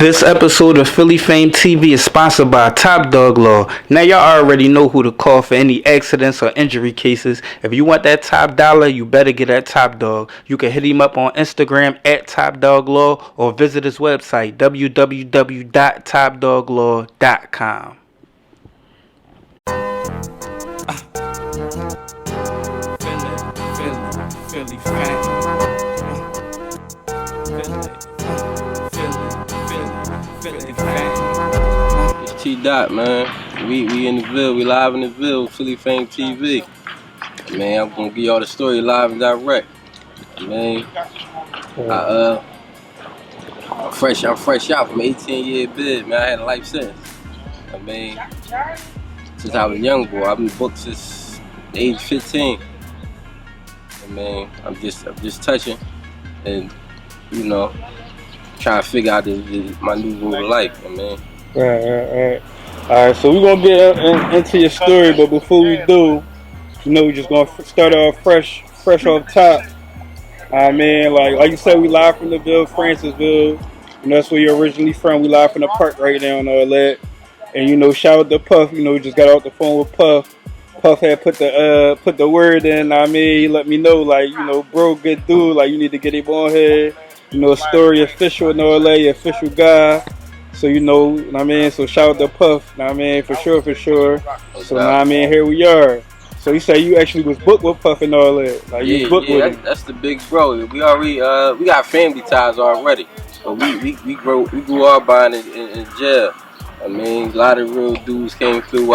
This episode of Philly Fame TV is sponsored by Top Dog Law. Now y'all already know who to call for any accidents or injury cases. If you want that top dollar, you better get at Top Dog. You can hit him up on Instagram at Top Dog Law or visit his website www.topdoglaw.com. Philly Fame. It's T Dot, man. We in the Ville, we live in the Ville, Philly Fame TV. Man, I'm gonna give y'all the story live and direct. Man, I'm fresh out from 18-year bid, man. I had a life sentence. I mean, since I was a young boy, I've been booked since age 15. I mean, I'm just touching and, you know, trying to figure out my new rule of life, man. Alright, so we're gonna get into your story, but before we do, you know, we're just gonna start off fresh off top. I mean, like you said, we live from the Ville, Francisville. You know, that's where you're originally from. We live from the park right now and all that. And you know, shout out to Puff. You know, we just got off the phone with Puff. Puff had put the word in. I mean, he let me know, like, you know, bro, good dude. Like, you need to get him on here. You know, story official and all that, official guy. So, you know what I mean? So, shout out to Puff, know what I mean? For sure. So, know what I mean? Here we are. So, you say you actually was booked with Puff and all that. Like, you was booked with him. That's the big bro. We already, we got family ties already. But we grew up Bein in jail. I mean, a lot of real dudes came through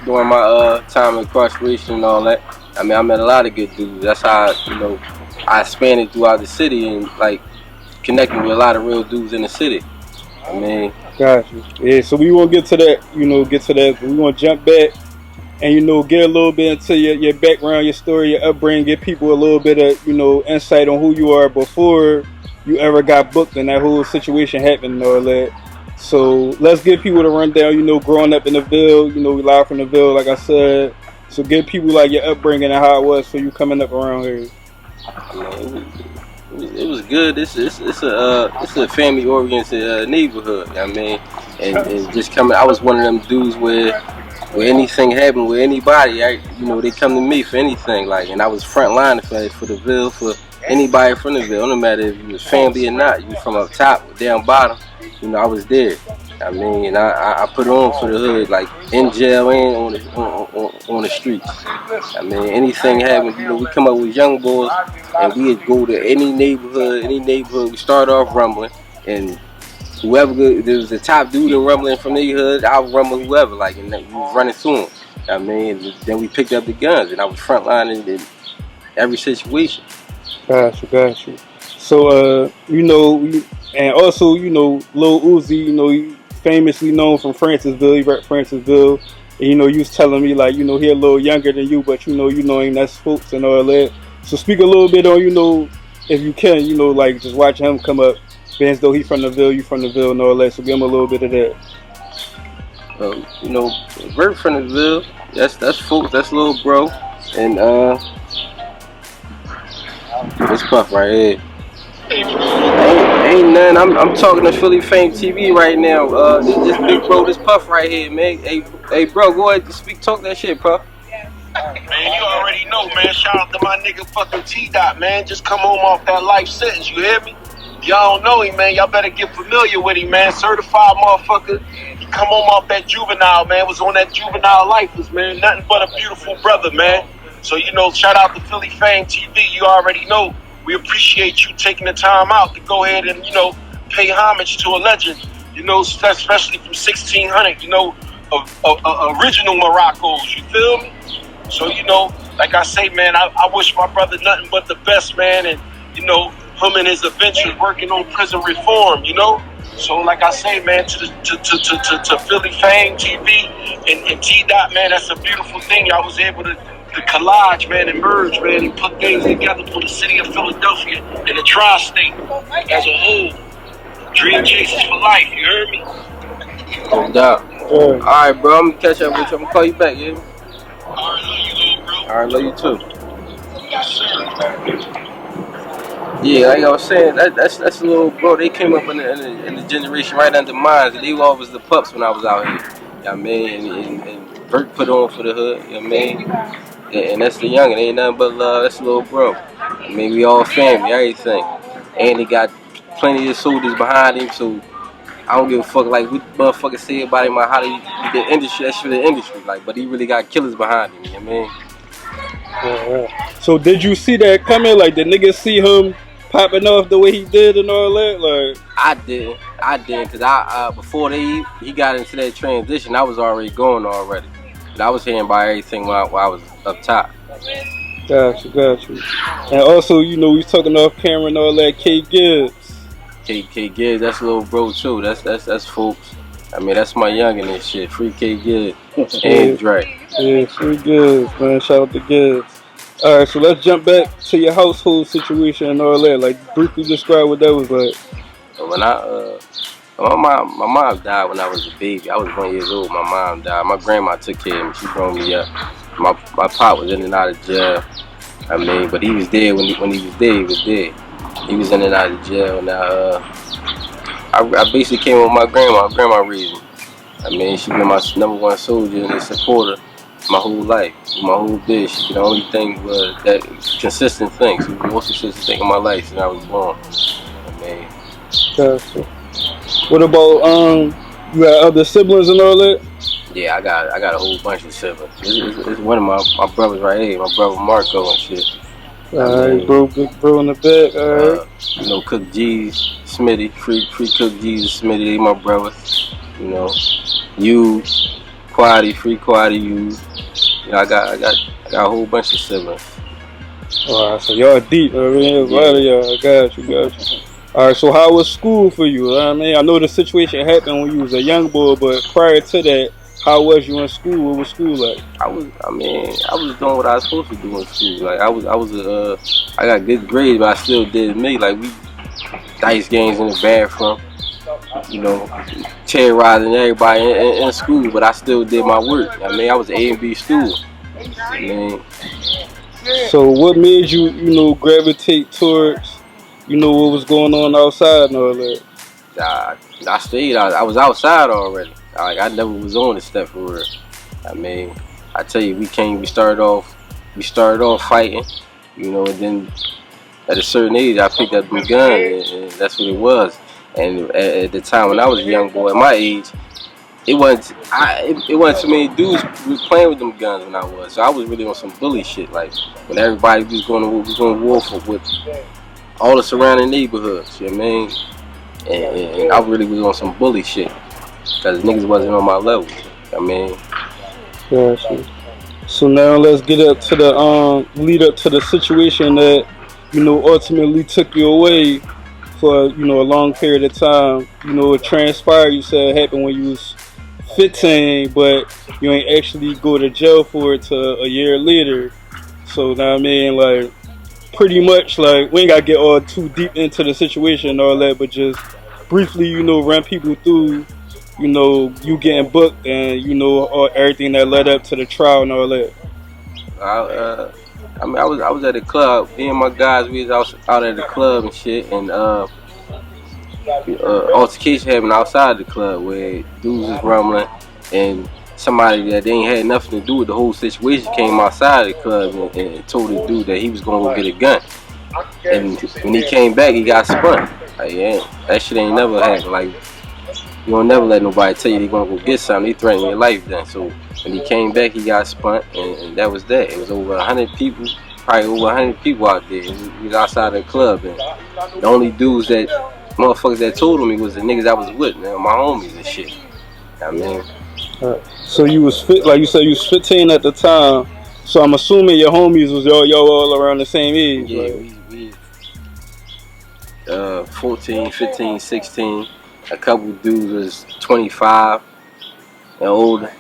during my time in incarceration and all that. I mean, I met a lot of good dudes. That's how, you know, I expanded throughout the city and, like, connecting with a lot of real dudes in the city. I mean, gotcha. Yeah, so we won't get to that, but we want to jump back and, you know, get a little bit into your background, your story, your upbringing, give people a little bit of, you know, insight on who you are before you ever got booked and that whole situation happened and all that. So let's give people the rundown, you know, growing up in the Ville, you know, we live from the Ville, like I said. So give people, like, your upbringing and how it was for you coming up around here. It was good. It's a family-oriented neighborhood. I mean, and just coming. I was one of them dudes where anything happened with anybody, you know, they come to me for anything. Like, and I was front line for the Ville, for anybody from the Ville. No matter if you was family or not, you was from up top or down bottom. You know, I was there. I mean, and I put on for the hood, like in jail and on the streets. I mean, anything happened, you know, we come up with young boys and we'd go to any neighborhood, we start off rumbling, and whoever, there was a top dude in rumbling from the hood, I would rumble whoever, like, and we was running through them. I mean, then we picked up the guns and I was frontlining in every situation. Gotcha. So, you know, and also, you know, Lil Uzi, you know, famously known from Francisville, he rep Francisville, and, you know, you was telling me, like, you know, he a little younger than you, but, you know him, that's folks and all that. So speak a little bit on, you know, if you can, you know, like, just watch him come up, being as though he from the Ville, you from the Ville and all that, so give him a little bit of that. You know, rep from the Ville, that's folks, that's little bro, and, this Puff right here. Ain't nothing. I'm talking to Philly Fame TV right now. This big bro, this Puff right here, man. Hey, bro, go ahead, talk that shit, Puff. Man, you already know, man. Shout out to my nigga fucking T Dot, man. Just come home off that life sentence. You hear me? Y'all don't know him, man. Y'all better get familiar with him, man. Certified motherfucker. He come home off that juvenile, man. Was on that Juvenile Lifers, man. Nothing but a beautiful brother, man. So, you know, shout out to Philly Fame TV. You already know. We appreciate you taking the time out to go ahead and, you know, pay homage to a legend, you know, especially from 1600, you know, original Morocco's, you feel me? So, you know, like I say, man, I wish my brother nothing but the best, man, and, you know, him and his adventures working on prison reform, you know? So, like I say, man, to Philly Fame TV and T-Dot, man, that's a beautiful thing. I was able to collage, man, and merge, man, and put things together for the city of Philadelphia and the tri-state as a whole. Dream chases for life, you heard me? No doubt. Alright, bro, I'm gonna catch up with you. I'm gonna call you back, yeah? Alright, love you, little bro. Alright, love you too. Yes, sir. Yeah, like I was saying, that's a little bro. They came up in the generation right under mine. They were always the pups when I was out here. You know what I mean? And Bert put on for the hood. You know what I mean? And that's the youngin'. Ain't nothing but love. That's the little bro. I mean, we all family, everything. And he got plenty of soldiers behind him, so I don't give a fuck like what motherfuckers say about him or how the industry. That's for the industry. Like, but he really got killers behind him. You know what I mean? So did you see that coming? Like, did niggas see him popping off the way he did and all that? Like, I didn't, cause before he got into that transition, I was already going already. And I was hearing about everything when I was up top. got you. And also, you know, we was talking off camera and all that. K Gibbs. K Gibbs, that's a little bro too. That's folks. I mean, that's my youngin' and shit. Free K Gibbs and Dre. Yeah, free Gibbs, man. Shout out to Gibbs. All right, so let's jump back to your household situation and all that. Like, briefly describe what that was like. So when my mom died when I was a baby. I was 1 year old. My mom died. My grandma took care of me. She brought me up. My pop was in and out of jail. I mean, but he was there when he was there. He was there. He was in and out of jail. And I basically came with my grandma. My grandma raised me. I mean, she been my #1 soldier and a supporter my whole life, my whole bitch. The only thing was that consistent thing. She was the most consistent thing in my life since I was born. I mean, Gotcha. What about you got other siblings and all that? yeah, I got a whole bunch of siblings. It's one of my brothers right here, my brother Marco and shit. Alright, bro, big bro in the back. Alright. You know, Cook G's, Smitty, free Cook G's, Smitty, they my brother. You know, you, Quaddy, free Quaddy, you. You know, I got a whole bunch of siblings. Alright, so y'all deep. I mean, a lot of y'all. Got you. Alright, so how was school for you? I mean, I know the situation happened when you was a young boy, but prior to that, how was you in school? What was school like? I was doing what I was supposed to do in school. Like I got good grades, but I still did me. Like we dice games in the bathroom, you know, terrorizing everybody in school. But I still did my work. I mean, I was A and B student. I mean, so what made you, you know, gravitate towards, you know, what was going on outside and all that? I stayed. I was outside already. Like I never was on the step for real. I mean, I tell you, we started off fighting, you know, and then at a certain age, I picked up my gun, and that's what it was. And at the time when I was a young boy, at my age, it wasn't too many dudes was playing with them guns when I was. So I was really on some bully shit. Like when everybody was going to war with all the surrounding neighborhoods. You know what I mean? And I really was on some bully shit. Because niggas wasn't on my level. I mean. Gotcha. So now let's get up to the lead up to the situation that, you know, ultimately took you away for, you know, a long period of time. You know, it transpired, you said it happened when you was 15, but you ain't actually go to jail for it till a year later. So now I mean, like, pretty much, like, we ain't gotta get all too deep into the situation and all that, but just briefly, you know, run people through, you know, you getting booked and, you know, everything that led up to the trial and all that. I mean, I was at the club. Me and my guys, we was out at the club and shit, and altercation happened outside the club where dudes was rumbling, and somebody that they ain't had nothing to do with the whole situation came outside the club and told the dude that he was gonna go get a gun. And when he came back, he got spun. Like, yeah, that shit ain't never happened. Like, you don't never let nobody tell you they gonna go get something. They threaten your life then. So when he came back, he got spun, and that was that. It was over 100 people, probably over 100 people out there. We was outside the club, and the only dudes that motherfuckers that told me was the niggas I was with, man, my homies and shit. I mean. So you was like you said, you was 15 at the time. So I'm assuming your homies was y'all all around the same age. Yeah, right? we 14, 15, 16. A couple dudes was 25 and older.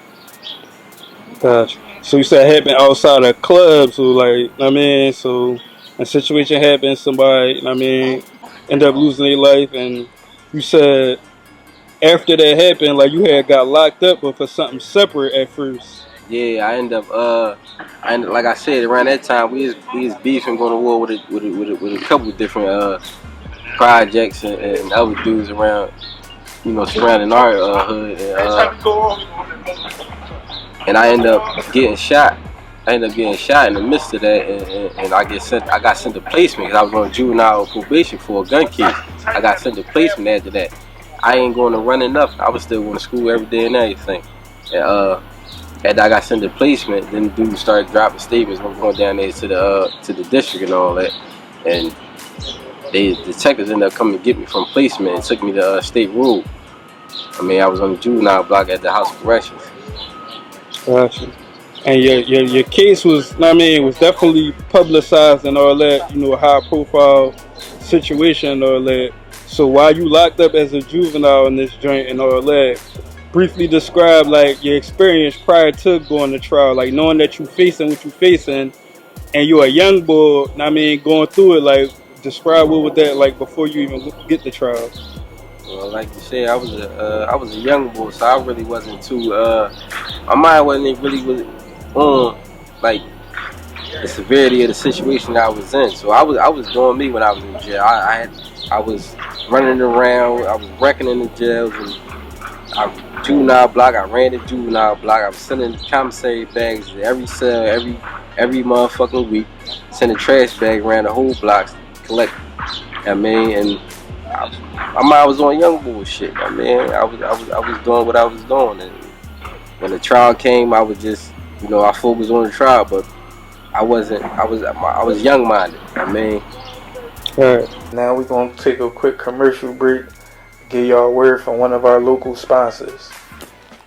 Gotcha. So you said it happened outside of clubs, so like, I mean, so a situation happened, somebody, I mean, end up losing their life, and you said after that happened, like you had got locked up, but for something separate at first. Yeah, I ended, like I said, around that time we was beefing, going to war with a couple of different projects and other dudes around, you know, surrounding our hood, and I ended up getting shot. I ended up getting shot in the midst of that, and I got sent to placement because I was on juvenile probation for a gun case. I got sent to placement after that. I ain't going to run enough. I was still going to school every day and everything. And after I got sent to placement, then the dudes started dropping statements. I'm going down there to the district and all that, and the detectives ended up coming to get me from placement and took me to State Road. I mean, I was on the juvenile block at the House of Corrections. Gotcha. And your case was, I mean, was definitely publicized and all that, you know, high profile situation and all that. So while you locked up as a juvenile in this joint and all that, briefly describe like your experience prior to going to trial, like knowing that you facing what you facing, and you're a young boy. I mean, going through it, like describe what was that like before you even get the trial. Well, like you said, I was a young boy, so I really wasn't too. My mind wasn't really on like the severity of the situation that I was in. So I was doing me when I was in jail. I was running around. I was wrecking in the jails and juvenile block. I ran the juvenile block. I was sending commissary bags to every cell, every motherfucking week. Sending trash bag around the whole blocks to collect. I mean, and my mind was on young boy shit. I mean, I was doing what I was doing, and when the trial came, I was just, you know, I focused on the trial, but I was young minded. I mean. Alright, now we're going to take a quick commercial break, give y'all a word from one of our local sponsors.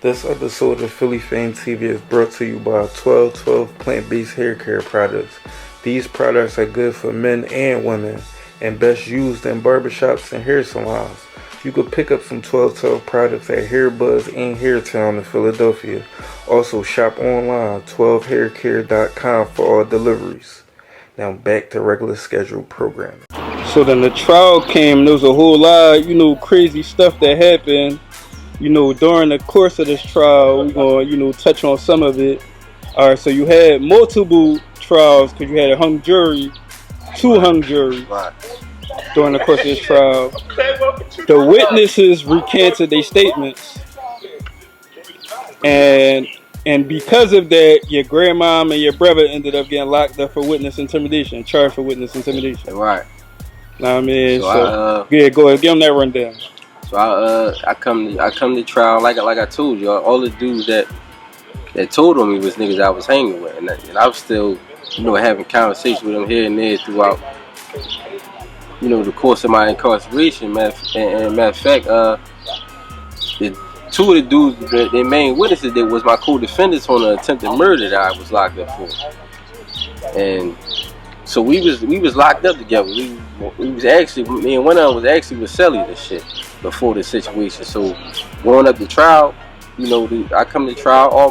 This episode of Philly F.A.M E TV is brought to you by 1212 plant-based hair care products. These products are good for men and women and best used in barbershops and hair salons. You can pick up some 1212 products at Hair Buzz and Hair Town in Philadelphia. Also shop online 12haircare.com for all deliveries. Now back to regular scheduled programming. So then the trial came. There was a whole lot, you know, crazy stuff that happened. You know, during the course of this trial, we're going to, you know, touch on some of it. All right, so you had multiple trials because you had a hung jury, two hung juries during the course of this trial. The witnesses recanted their statements. And because of that, your grandmom and your brother ended up getting locked up for witness intimidation, charged for witness intimidation. Right. Know what I mean? Yeah, go ahead, give them that rundown. So I come to trial like I told you. All the dudes that told on me was niggas I was hanging with, and I was still, you know, having conversations with them here and there throughout, you know, the course of my incarceration. Matter of fact, the two of the dudes, their main witnesses, that was my co-defendants on an attempted murder that I was locked up for, and so we was locked up together. We was actually, me and one of them was actually with Sally this shit before the situation. So going up the trial, you know, I come to trial, all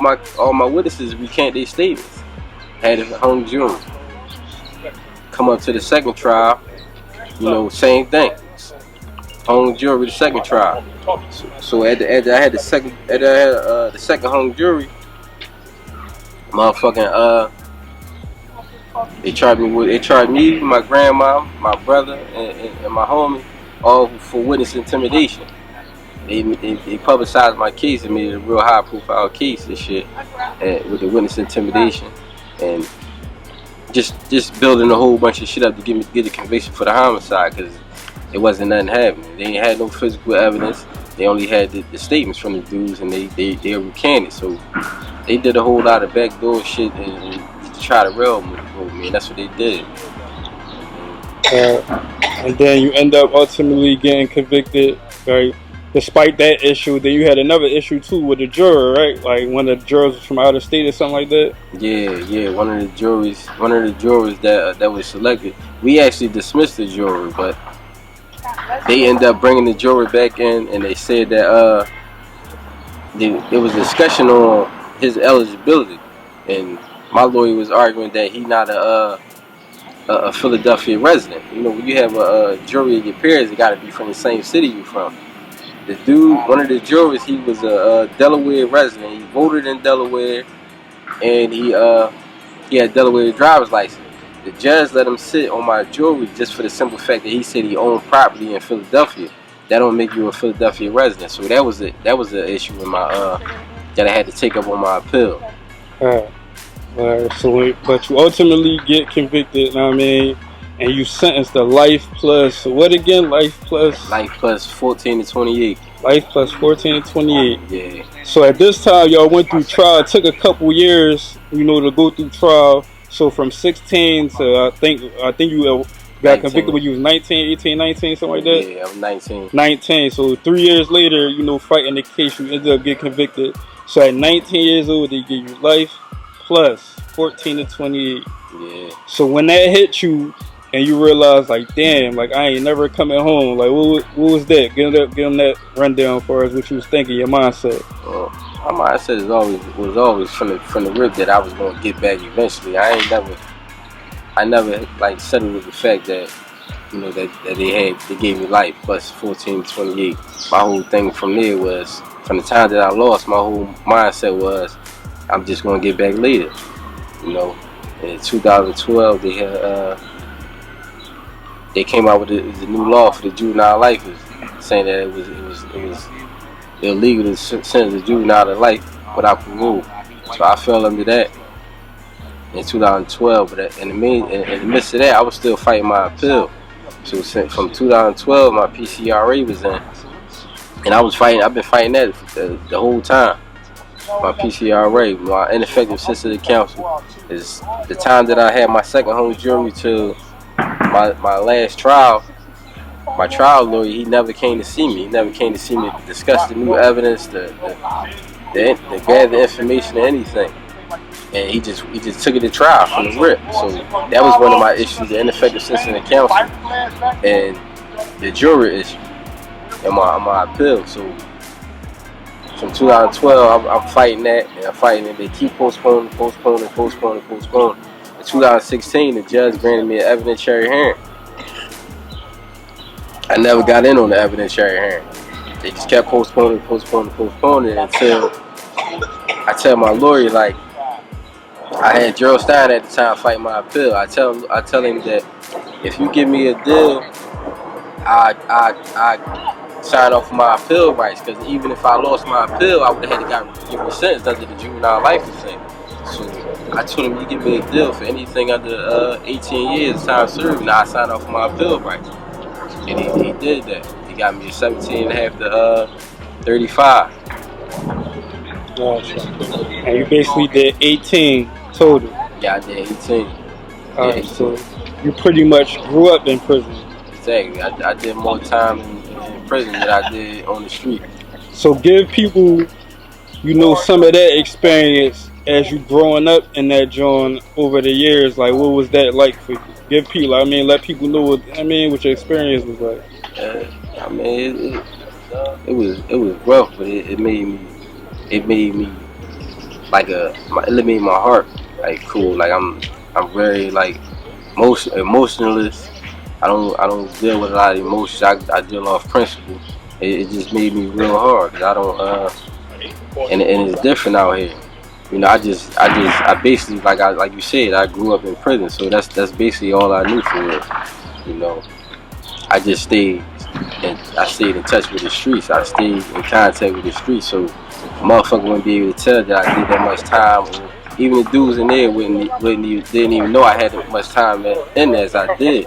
my witnesses recant their statements. Had a hung jury. Come up to the second trial, you know, same thing. Hung jury, the second trial. So after I had the second hung jury, motherfucking they charged me, my grandma, my brother, and my homie, all for witness intimidation. They publicized my case and made it a real high profile case and shit, and with the witness intimidation, and just building a whole bunch of shit up to get the conviction for the homicide, because it wasn't nothing happening. They ain't had no physical evidence. They only had the statements from the dudes, and they recanted. So they did a whole lot of backdoor shit and try to railroad me, and that's what they did. And then you end up ultimately getting convicted, right? Despite that issue, then you had another issue too with the juror, right? Like one of the jurors was from out of state or something like that. Yeah. One of the jurors that was selected, we actually dismissed the jury, but they ended up bringing the jury back in, and they said that there was discussion on his eligibility, and my lawyer was arguing that he not a Philadelphia resident. You know, when you have a jury of your peers, it got to be from the same city you from. The dude, one of the jurors, he was a Delaware resident. He voted in Delaware. and he had Delaware driver's license. The judge let him sit on my jewelry just for the simple fact that he said he owned property in Philadelphia. That don't make you a Philadelphia resident. So that was the issue in my that I had to take up on my appeal. So, but you ultimately get convicted, you know what I mean? And you sentenced to life plus, what again? Life plus 14 to 28. Life plus 14 to 28. Yeah. So at this time, y'all went through trial. It took a couple years, you know, to go through trial. So from 16 to, I think you got 19. convicted when you was 19, 18, 19, something like that? Yeah, I was 19. 19. So 3 years later, you know, fighting the case, you ended up getting convicted. So at 19 years old, they give you life plus 14 to 28. Yeah. So when that hit you, and you realize, like, damn, like, I ain't never coming home. Like, what was that? Give them that rundown for us, what you was thinking, your mindset. My mindset was always from the rip that I was gonna get back eventually. I never like settled with the fact that, you know, that they gave me life plus 14 to 28. My whole thing from there was, from the time that I lost, my whole mindset was, I'm just gonna get back later. You know, in 2012 they came out with the new law for the Juvenile Lifers, saying that it was illegal to sentence a juvenile to life without parole. So I fell under that in 2012. But in the midst of that, I was still fighting my appeal. So from 2012, my PCRA was in, and I've been fighting that the whole time. My PCRA, my ineffective sensitive counsel, is the time that I had my second home jury to my last trial. My trial lawyer, he never came to see me. He never came to see me to discuss the new evidence, to gather information or anything. And he just took it to trial from the rip. So that was one of my issues: the ineffective sensitive counsel and the jury issue and my appeal. So from 2012, I'm fighting that, and I'm fighting it. They keep postponing. In 2016, the judge granted me an evidentiary hearing. I never got in on the evidentiary hearing. They just kept postponing until I tell my lawyer, like, I had Gerald Stein at the time fighting my appeal. I tell him that if you give me a deal, I sign off my appeal rights, because even if I lost my appeal, I would have had to get sentenced under the Juvenile Lifers thing. So I told him, you give me a deal for anything under 18 years time served, and I sign off my appeal rights. And he did that. He got me a 17 and a half to 35. Gotcha. And you basically did 18 total. Yeah, I did 18. Alright, so you pretty much grew up in prison. Exactly. I did more time in prison than I did on the street. So give people, you know, some of that experience as you growing up in that joint over the years. Like, what was that like for you? Give people, I mean, let people know what your experience was like. I mean, it was rough, but it made me like it made my heart like cool. Like I'm very like emotionless. I don't deal with a lot of emotions. I deal off principle. It just made me real hard, 'cause I don't and it's different out here. You know, I basically, like you said, I grew up in prison, so that's basically all I knew for real. You know, I just stayed in touch with the streets. I stayed in contact with the streets, so a motherfucker wouldn't be able to tell that I did that much time. Or even the dudes in there didn't even know I had that much time in there as I did,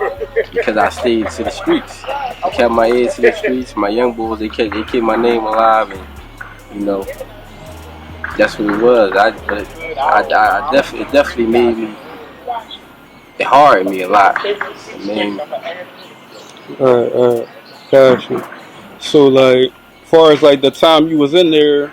because I stayed to the streets. I kept my ear to the streets. My young boys, they kept my name alive, and you know, that's what it was. It definitely made me. It hardened me a lot. I mean, Gotcha. So, like, far as like the time you was in there,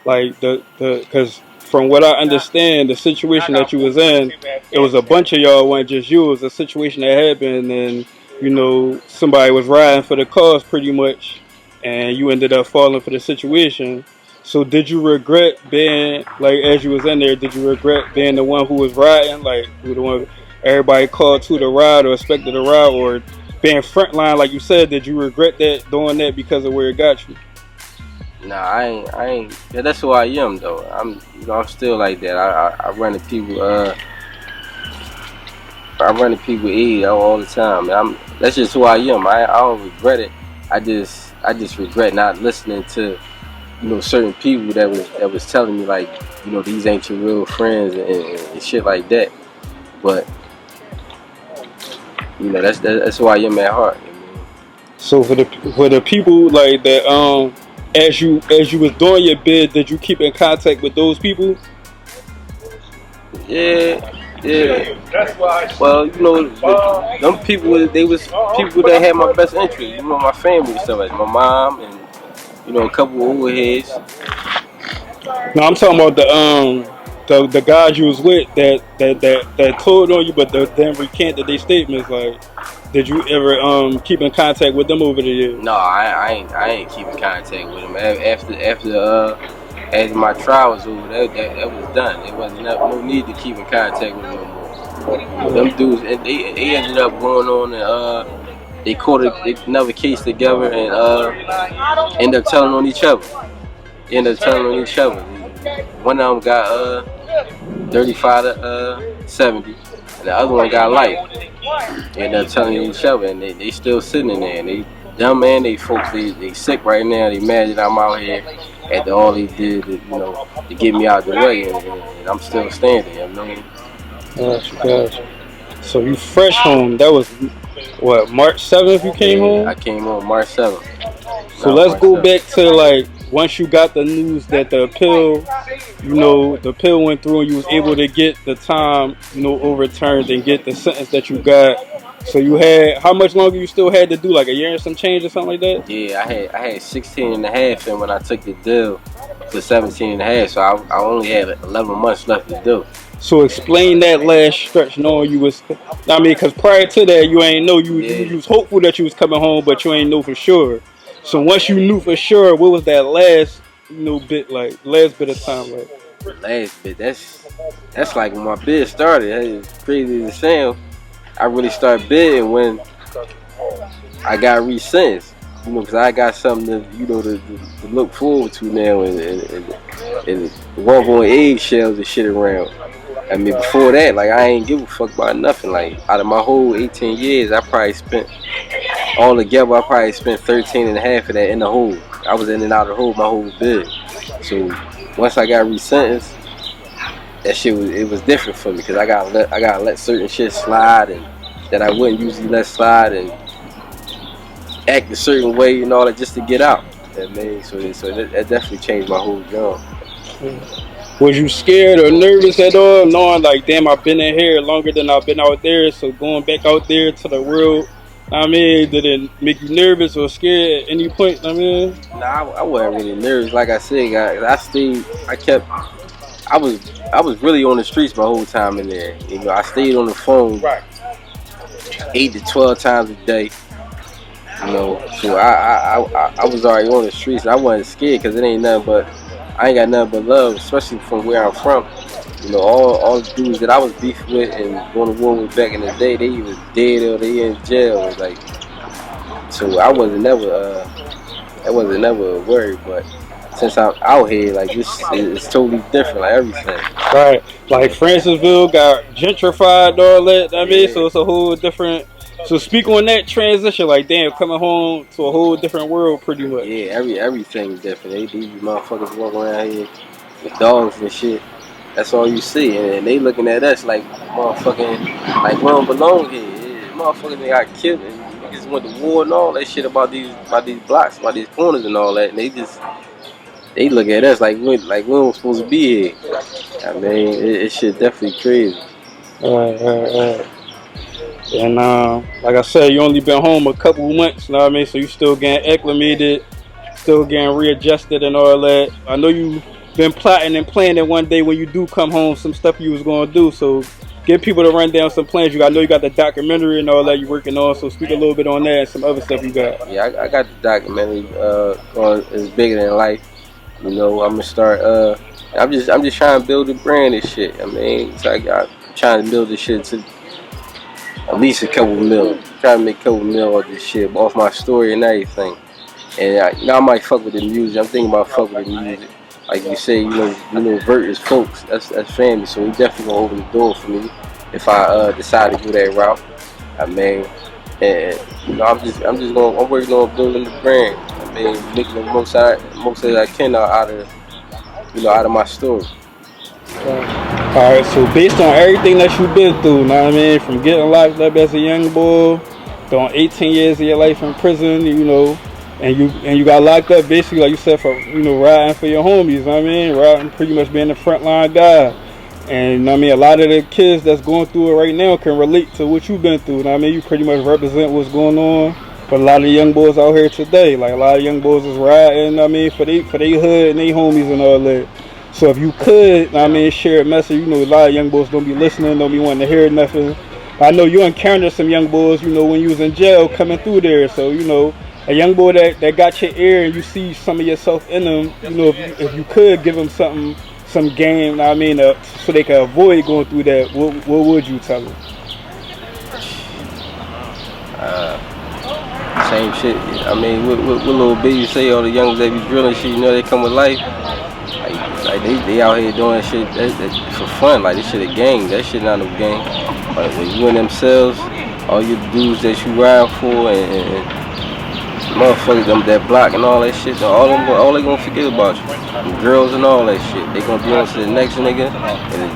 like because from what I understand, the situation that you was in, it was a bunch of y'all, wasn't just you. It was a situation that happened, and you know, somebody was riding for the cause pretty much, and you ended up falling for the situation. So did you regret being, like, as you was in there, did you regret being the one who was riding, like, who the one everybody called to the ride or expected to ride, or being frontline, like you said, did you regret that, doing that because of where it got you? Nah, I ain't. Yeah, that's who I am though. I'm still like that. I run to people. I run to people all the time. That's just who I am. I don't regret it. I just regret not listening to certain people that was telling me like these ain't your real friends and shit like that. But that's who I am at heart. So for the people like that, as you was doing your bid, did you keep in contact with those people? Yeah. Well, them people, they was people that had my best interest. My family and stuff like my mom and a couple of old heads. No, I'm talking about the guys you was with that told on you, but then recanted their statements. Like, did you ever keep in contact with them over the years? No, I ain't keeping contact with them after my trial was over. That was done. There wasn't no need to keep in contact with them no more. Them dudes, and they ended up going on and they caught another case together and ended up telling on each other. One of them got 35 to 70, and the other one got life. They ended up telling each other, and they still sitting in there. And they folks, they sick right now. They mad that I'm out here after all they did, to get me out the way, and I'm still standing. You know what I mean? Gotcha. So you fresh home? That was what, March 7th? You came home? I came home March 7th. So let's go back to like once you got the news that the appeal went through and you was able to get the time, overturned and get the sentence that you got. So you had, how much longer you still had to do, like a year and some change or something like that? Yeah, I had 16 and a half, and when I took the deal for 17 and a half, so I only had 11 months left to do. So explain that last stretch, knowing you was, because prior to that you ain't know, you was hopeful that you was coming home, but you ain't know for sure. So once you knew for sure, what was that last bit like? Last bit of time like? Last bit, that's like when my bid started. It's crazy as sound. I really started bidding when I got resentenced. Because I got something to look forward to now and walk on eggshells and shit around. I mean, before that, like, I ain't give a fuck about nothing. Like, out of my whole 18 years, I probably spent, all together, I probably spent 13 and a half of that in the hole. I was in and out of the hole my whole bid. So, once I got resentenced, that shit was different for me, because I gotta let certain shit slide and that I wouldn't usually let slide and act a certain way and all that just to get out. I mean, so that definitely changed my whole job. Was you scared or nervous at all, knowing like, damn, I've been in here longer than I've been out there, so going back out there to the world, did it make you nervous or scared at any point? Nah, I wasn't really nervous. Like I said, I was really on the streets my whole time in there. I stayed on the phone 8 to 12 times a day. So I was already on the streets. I wasn't scared because I ain't got nothing but love, especially from where I'm from. All the dudes that I was beefing with and going to war with back in the day, they either dead or they in jail. Like, so I wasn't never worried. But since I'm out here, like, this is totally different, like everything. Right, like Francisville got gentrified and all that. So it's a whole different. So speak on that transition, like, damn, coming home to a whole different world, pretty much. Yeah, everything's different. These motherfuckers walking around here with dogs and shit. That's all you see, and they looking at us like motherfucking, like we don't belong here. Yeah, motherfuckers, they got killed and niggas went to war and all that shit about these blocks, about these corners and all that, and they look at us like we don't supposed to be here. I mean, it shit definitely crazy. Right. And like I said, you only been home a couple months, so you still getting acclimated, still getting readjusted and all that. I know you been plotting and planning one day when you do come home some stuff you was going to do, so give people to run down some plans. I know you got the documentary and all that you're working on, so speak a little bit on that and some other stuff you got. Yeah, I got the documentary on It's Bigger Than Life. I'm gonna start, I'm just trying to build a brand and shit. I mean, so I'm trying to build this shit to at least a couple mil. Trying to make a couple mil of this shit off my story and everything. And I might fuck with the music. I'm thinking about fuck with the music. Like you say, Vert is folks. That's family. So he definitely gonna open the door for me if I decide to go that route. I mean, and I'm working on building the brand. I mean, making the most that I can out of my story. Alright, so based on everything that you've been through, know what I mean, from getting locked up as a young boy, doing 18 years of your life in prison, and you got locked up basically, like you said, for riding for your homies, know what I mean, riding, pretty much being the frontline guy. And I mean, a lot of the kids that's going through it right now can relate to what you've been through. I mean, you pretty much represent what's going on for a lot of the young boys out here today. Like a lot of young boys is riding, I mean, for they hood and they homies and all that. So if you could, I mean, share a message. A lot of young boys don't be listening, don't be wanting to hear nothing. I know you encountered some young boys, when you was in jail coming through there. So, a young boy that got your ear and you see some of yourself in them, if you could give them some game, I mean, so they can avoid going through that, what would you tell them? Same shit. I mean, what little baby say, all the youngers that be drilling shit, they come with life. Like they out here doing shit that for fun. Like this shit a gang. That shit not no gang. But when you and themselves, all your dudes that you ride for and motherfuckers, them that block and all that shit, all they gonna forget about you. The girls and all that shit. They gonna be on to the next nigga, and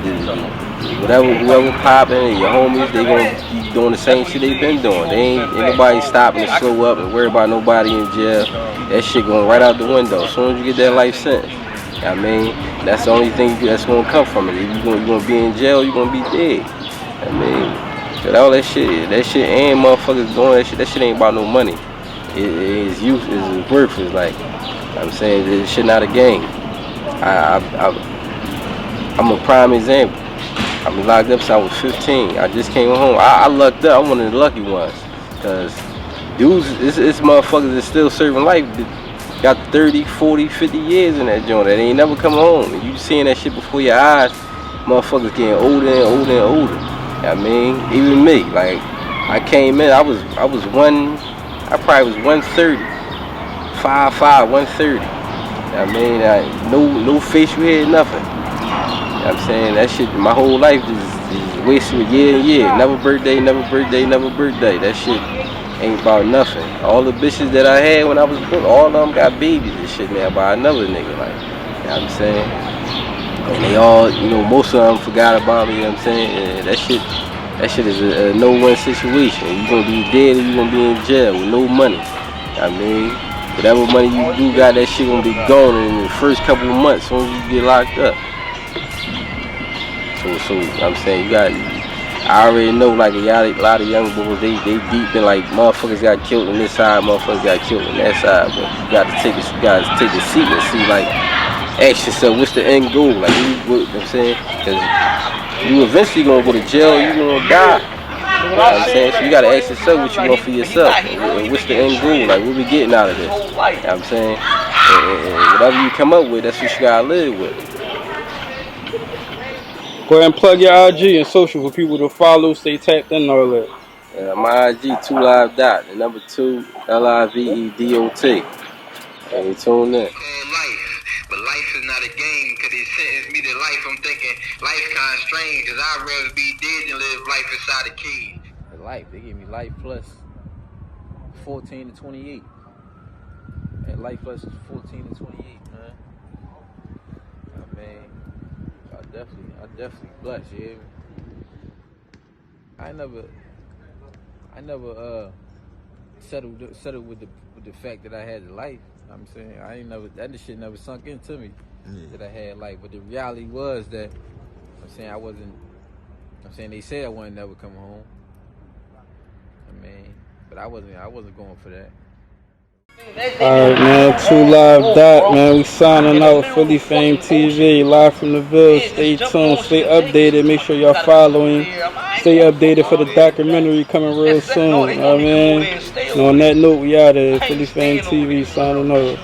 whoever popping, your homies, they gonna be doing the same shit they been doing. They ain't nobody stopping to slow up and worry about nobody in jail. That shit going right out the window. As soon as you get that life sentence, I mean, that's the only thing that's gonna come from it. If you gonna be in jail, you gonna be dead. I mean, but all that shit ain't motherfuckers doing that shit ain't about no money. It's use, it's worth. It's like I'm saying, this shit not a game. I'm a prime example. I've been locked up since I was 15. I just came home. I lucked up. I'm one of the lucky ones, cause dudes, it's motherfuckers that's still serving life. Got 30, 40, 50 years in that joint that ain't never come home. And you seeing that shit before your eyes, motherfuckers getting older and older and older. I mean, even me, like, I came in, I probably was 130, 5'5", 130. I mean, no facial hair, nothing. I'm saying, that shit, my whole life is wasted year and year. Never birthday, never birthday, never birthday. That shit ain't about nothing. All the bitches that I had when I was broke, all of them got babies and shit now by another nigga, like, what I'm saying? And they all, most of them forgot about me, what I'm saying? And that shit is a no-win situation. You gonna be dead or you gonna be in jail with no money. I mean, whatever money you do got, that shit gonna be gone in the first couple of months as soon as you get locked up. So I'm saying, I already know, like, a lot of young boys, they deep in, like, motherfuckers got killed on this side, motherfuckers got killed on that side, but you gotta take a seat and see, like, ask yourself, what's the end goal? Like, what I'm saying? Because you eventually gonna go to jail, you gonna die. You know what I'm saying? So you gotta ask yourself what you want for yourself, and what's the end goal? Like, what we getting out of this? You know what I'm saying? And whatever you come up with, that's what you gotta live with. Go ahead and plug your IG and social for people to follow, stay tapped in and all that. My IG, 2live dot, the number 2, LIVEDOT. And you tune in. But life is not a game, because it sentenced me to life. I'm thinking life kind of strange, because I'd rather be dead than live life inside a cage. Life, they gave me life plus 14 to 28. And life plus 14 to 28, man. I mean, I definitely blessed, yeah. I never settled with the fact that I had the life. I'm saying, that shit never sunk into me, that I had life. But the reality was that, they said I wouldn't never come home. I mean, but I wasn't going for that. Alright, man, 2live dot, man. We signing out. Philly Fame TV, live from the Ville. Stay tuned, stay updated. Make sure y'all following. Stay updated for the documentary coming real soon. You know what I mean? And on that note, we out of here. Philly Fame TV signing out.